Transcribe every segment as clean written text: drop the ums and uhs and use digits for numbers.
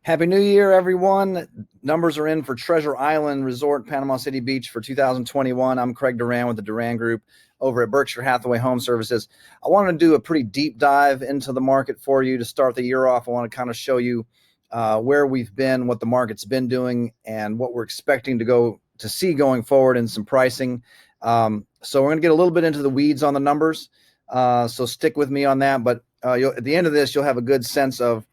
Happy New Year, everyone. Numbers are in for Treasure Island Resort, Panama City Beach for 2021. I'm Craig Duran with the Duran Group over at Berkshire Hathaway Home Services. I wanted to do a pretty deep dive into the market for you to start the year off. I want to kind of show you where we've been, what the market's been doing, and what we're expecting to see going forward in some pricing. So we're going to get a little bit into the weeds on the numbers. So stick with me on that. But at the end of this, you'll have a good sense of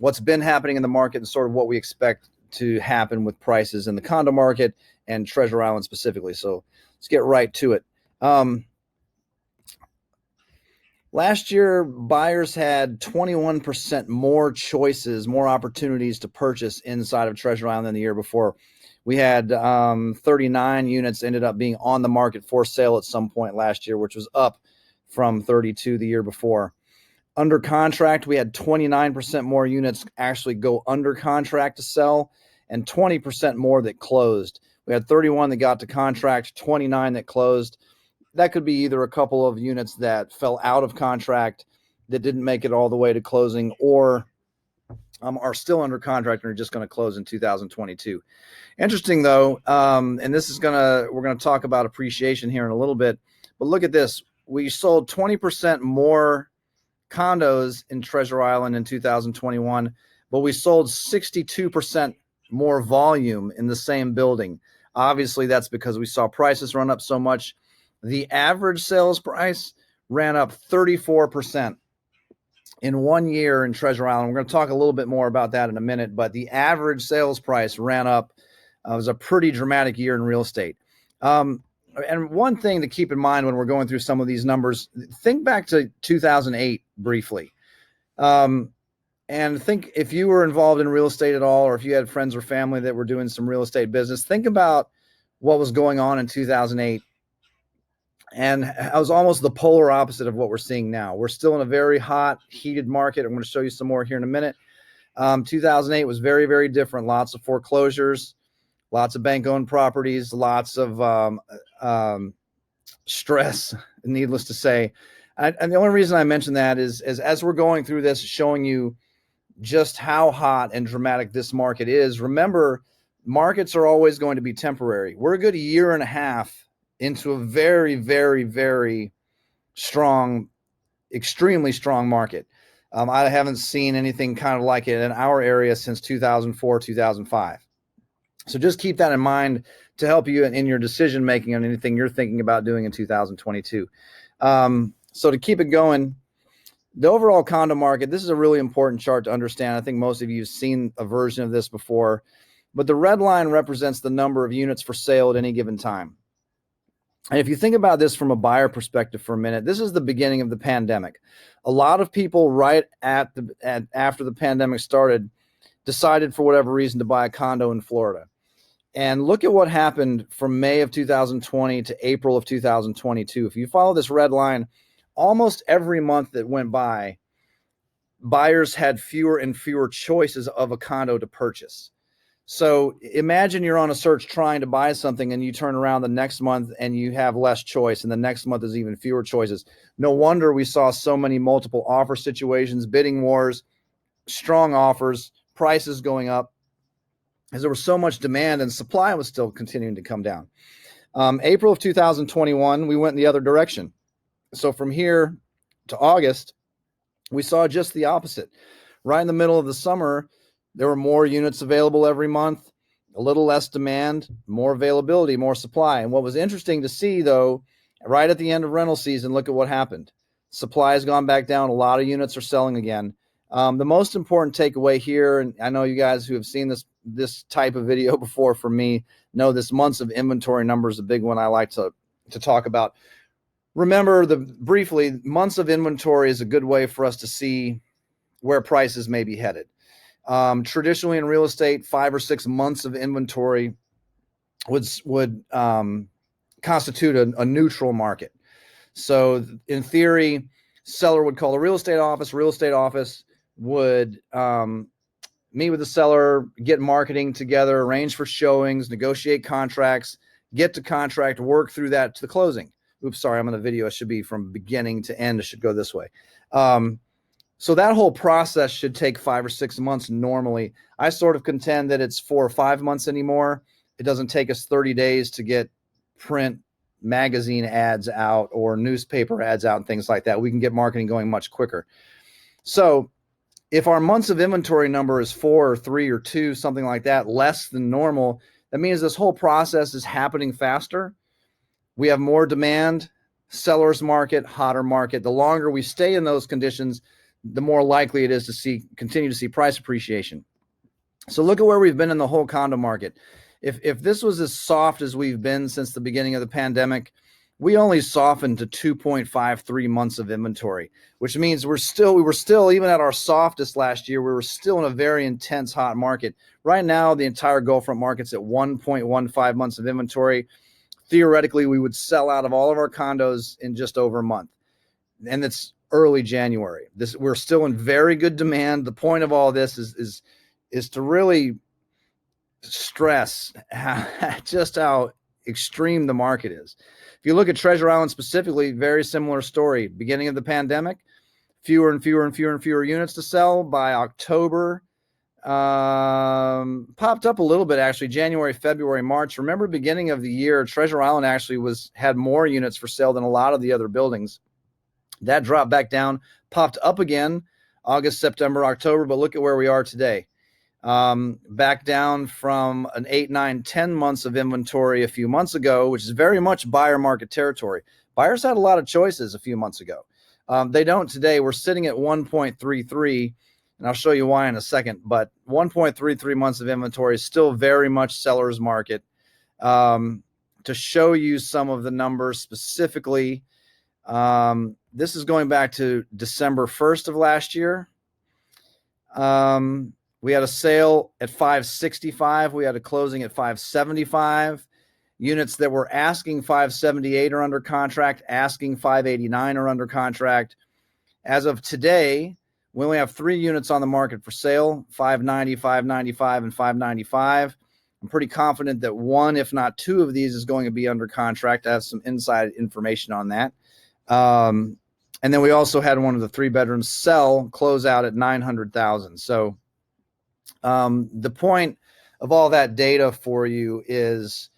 what's been happening in the market and sort of what we expect to happen with prices in the condo market and Treasure Island specifically. So let's get right to it. Last year, buyers had 21% more choices, more opportunities to purchase inside of Treasure Island than the year before. We had 39 units ended up being on the market for sale at some point last year, which was up from 32 the year before. Under contract, we had 29% more units actually go under contract to sell and 20% more that closed. We had 31 that got to contract, 29 that closed. That could be either a couple of units that fell out of contract that didn't make it all the way to closing, or are still under contract and are just going to close in 2022. Interesting though, and we're going to talk about appreciation here in a little bit, but look at this. We sold 20% more condos in Treasure Island in 2021, but we sold 62% more volume in the same building. Obviously, that's because we saw prices run up so much. The average sales price ran up 34% in 1 year in Treasure Island. We're going to talk a little bit more about that in a minute, but the average sales price ran up. It was a pretty dramatic year in real estate. And one thing to keep in mind when we're going through some of these numbers, think back to 2008 briefly. And think if you were involved in real estate at all, or if you had friends or family that were doing some real estate business, think about what was going on in 2008. And it was almost the polar opposite of what we're seeing now. We're still in a very hot, heated market. I'm going to show you some more here in a minute. 2008 was very, very different. Lots of foreclosures, lots of bank-owned properties, lots of stress, needless to say. And the only reason I mention that is as we're going through this, showing you just how hot and dramatic this market is. Remember, markets are always going to be temporary. We're a good year and a half into a very, very, very strong, extremely strong market. I haven't seen anything kind of like it in our area since 2004, 2005. So just keep that in mind to help you in your decision making on anything you're thinking about doing in 2022. So to keep it going, the overall condo market, this is a really important chart to understand. I think most of you have seen a version of this before, but the red line represents the number of units for sale at any given time. And if you think about this from a buyer perspective for a minute, this is the beginning of the pandemic. A lot of people after the pandemic started decided for whatever reason to buy a condo in Florida. And look at what happened from May of 2020 to April of 2022. If you follow this red line, almost every month that went by, buyers had fewer and fewer choices of a condo to purchase. So imagine you're on a search trying to buy something and you turn around the next month and you have less choice, and the next month is even fewer choices. No wonder we saw so many multiple offer situations, bidding wars, strong offers, prices going up, as there was so much demand and supply was still continuing to come down. April of 2021, we went in the other direction. So from here to August, we saw just the opposite. Right in the middle of the summer, there were more units available every month, a little less demand, more availability, more supply. And what was interesting to see, though, right at the end of rental season, look at what happened. Supply has gone back down. A lot of units are selling again. The most important takeaway here, and I know you guys who have seen this type of video before from me know this months of inventory number is a big one I like to talk about. Remember, briefly, months of inventory is a good way for us to see where prices may be headed. Traditionally in real estate, 5 or 6 months of inventory would constitute a neutral market. So in theory, seller would call a real estate office would meet with the seller, get marketing together, arrange for showings, negotiate contracts, get to contract, work through that to the closing. Oops, sorry, I'm in the video. It should be from beginning to end. It should go this way. So that whole process should take 5 or 6 months normally. I sort of contend that it's 4 or 5 months anymore. It doesn't take us 30 days to get print magazine ads out or newspaper ads out and things like that. We can get marketing going much quicker. So if our months of inventory number is 4 or 3 or 2, something like that, less than normal, that means this whole process is happening faster. We have more demand, seller's market, hotter market. The longer we stay in those conditions, the more likely it is to continue to see price appreciation. So look at where we've been in the whole condo market. If this was as soft as we've been since the beginning of the pandemic, we only softened to 2.53 months of inventory, which means we were still, even at our softest last year, we were still in a very intense hot market. Right now, the entire Gulfront market's at 1.15 months of inventory. Theoretically, we would sell out of all of our condos in just over a month. And it's early January. We're still in very good demand. The point of all this is to really stress just how extreme the market is. If you look at Treasure Island specifically, very similar story. Beginning of the pandemic, fewer and fewer and fewer and fewer units to sell. By October, popped up a little bit actually. January, February, March. Remember, beginning of the year, Treasure Island actually had more units for sale than a lot of the other buildings. That dropped back down, popped up again August, September, October. But look at where we are today. Back down from an 8, 9, 10 months of inventory a few months ago, which is very much buyer market territory. Buyers had a lot of choices a few months ago. They don't today. We're sitting at 1.33, and I'll show you why in a second. But 1.33 months of inventory is still very much seller's market. To show you some of the numbers specifically, this is going back to December 1st of last year. We had a sale at 565. We had a closing at 575. Units that were asking 578 are under contract, asking 589 are under contract. As of today, we only have 3 units on the market for sale, 590, 595, and 595. I'm pretty confident that 1, if not 2 of these is going to be under contract. I have some inside information on that. And then we also had one of the 3 bedrooms close out at 900,000. So the point of all that data for you is,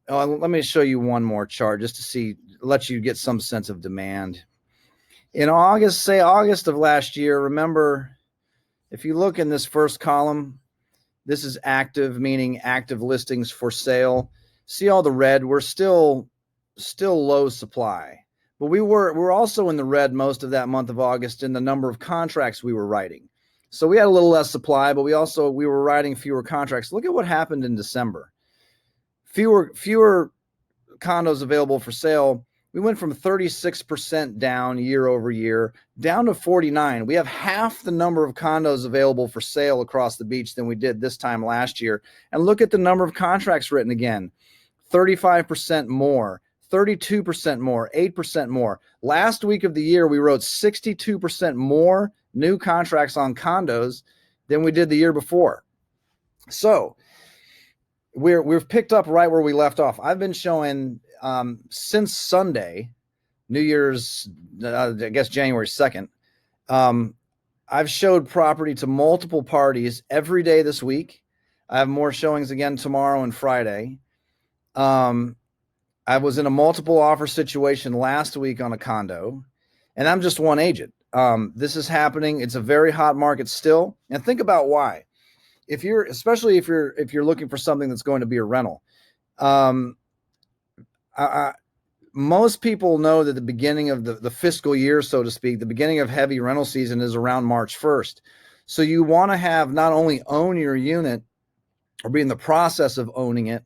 let me show you one more chart just to let you get some sense of demand. In August of last year, remember, if you look in this first column, this is active, meaning active listings for sale. See all the red? We're still low supply. But we're also in the red most of that month of August in the number of contracts we were writing. So we had a little less supply, but we were writing fewer contracts. Look at what happened in December. Fewer condos available for sale. We went from 36% down year over year down to 49. We have half the number of condos available for sale across the beach than we did this time last year. And look at the number of contracts written again. 35% more. 32% more, 8% more. Last week of the year, we wrote 62% more new contracts on condos than we did the year before. So we've picked up right where we left off. I've been showing since Sunday, New Year's, I guess January 2nd, I've showed property to multiple parties every day this week. I have more showings again tomorrow and Friday. I was in a multiple offer situation last week on a condo, and I'm just one agent. This is happening. It's a very hot market still. And think about why. Especially if you're looking for something that's going to be a rental. Most people know that the beginning of the fiscal year, so to speak, the beginning of heavy rental season is around March 1st. So you want to have not only own your unit or be in the process of owning it,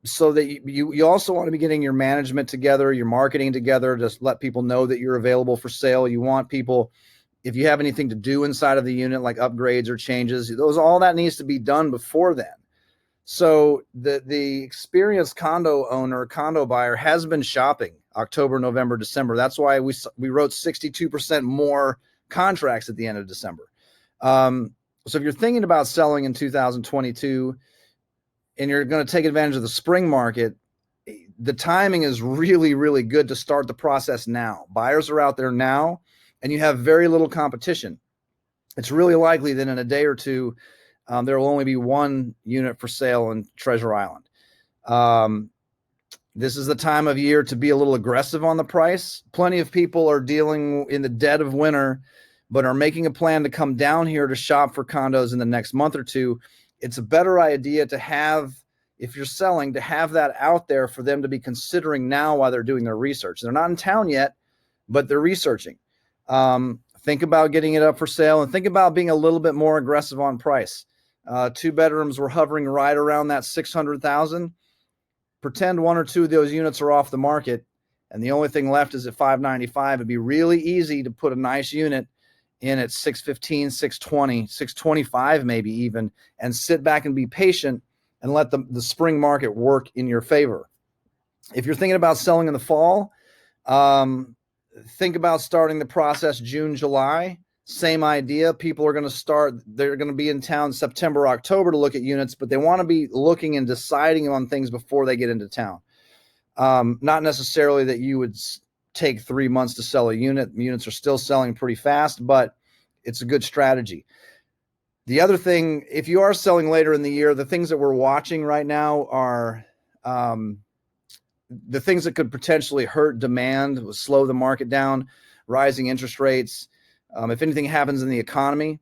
so that you also want to be getting your management together, your marketing together, to let people know that you're available for sale. You want people, if you have anything to do inside of the unit, like upgrades or changes, all that needs to be done before then. So the experienced condo owner, condo buyer has been shopping October, November, December. That's why we wrote 62% more contracts at the end of December. So if you're thinking about selling in 2022, and you're going to take advantage of the spring market, the timing is really, really good to start the process now. Buyers are out there now. and you have very little competition, it's really likely that in a day or two, there will only be one unit for sale in Treasure Island. This is the time of year to be a little aggressive on the price. Plenty of people are dealing in the dead of winter, but are making a plan to come down here to shop for condos in the next month or two. It's a better idea to have, if you're selling, to have that out there for them to be considering now while they're doing their research. They're not in town yet, but they're researching. Think about getting it up for sale, and think about being a little bit more aggressive on price. 2 bedrooms were hovering right around that 600,000. Pretend 1 or 2 of those units are off the market, and the only thing left is at 595. It'd be really easy to put a nice unit in at 615, 620, 625 maybe even, and sit back and be patient and let the spring market work in your favor. If you're thinking about selling in the fall, think about starting the process June, July. Same idea. People are going to start, they're going to be in town September, October to look at units, but they want to be looking and deciding on things before they get into town. Not necessarily that you would take 3 months to sell a unit. Units are still selling pretty fast, but it's a good strategy. The other thing, if you are selling later in the year, the things that we're watching right now are the things that could potentially hurt demand, slow the market down, rising interest rates. If anything happens in the economy,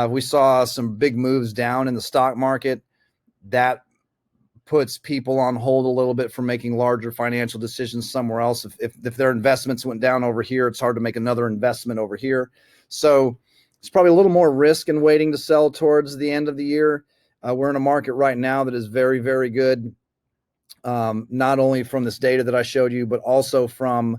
we saw some big moves down in the stock market. That puts people on hold a little bit from making larger financial decisions somewhere else. If their investments went down over here, it's hard to make another investment over here. So it's probably a little more risk in waiting to sell towards the end of the year. We're in a market right now that is very, very good, not only from this data that I showed you, but also from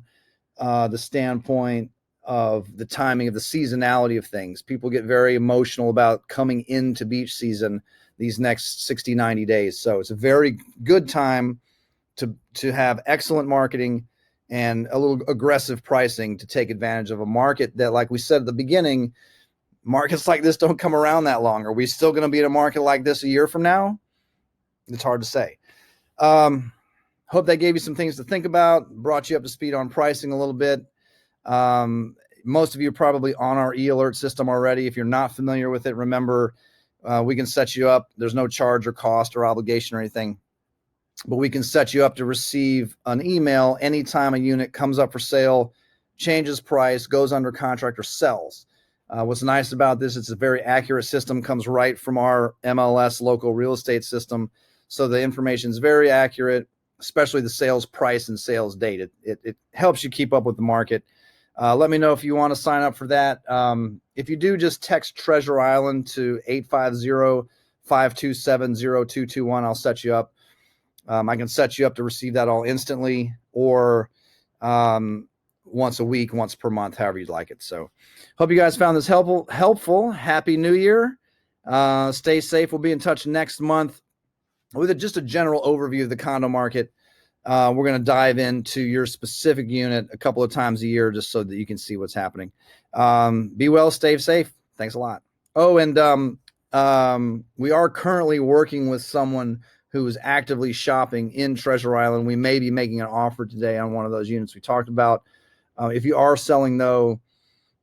the standpoint of the timing of the seasonality of things. People get very emotional about coming into beach season these next 60, 90 days. So it's a very good time to have excellent marketing and a little aggressive pricing to take advantage of a market that, like we said at the beginning, markets like this don't come around that long. Are we still going to be in a market like this a year from now? It's hard to say. Hope that gave you some things to think about, brought you up to speed on pricing a little bit. Most of you are probably on our e-alert system already. If you're not familiar with it, remember, we can set you up. There's no charge or cost or obligation or anything, but we can set you up to receive an email anytime a unit comes up for sale, changes price, goes under contract, or sells. What's nice about this, it's a very accurate system, comes right from our MLS local real estate system. So the information is very accurate, especially the sales price and sales date. It helps you keep up with the market. Let me know if you want to sign up for that. If you do, just text Treasure Island to 850-527-0221. I'll set you up. I can set you up to receive that all instantly, or once a week, once per month, however you'd like it. So hope you guys found this helpful. Happy New Year. Stay safe. We'll be in touch next month with just a general overview of the condo market. We're going to dive into your specific unit a couple of times a year just so that you can see what's happening. Be well, stay safe. Thanks a lot. Oh, and we are currently working with someone who is actively shopping in Treasure Island. We may be making an offer today on one of those units we talked about. If you are selling, though,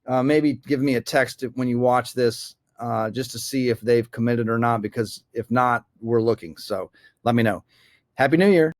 maybe give me a text when you watch this just to see if they've committed or not, because if not, we're looking. So let me know. Happy New Year.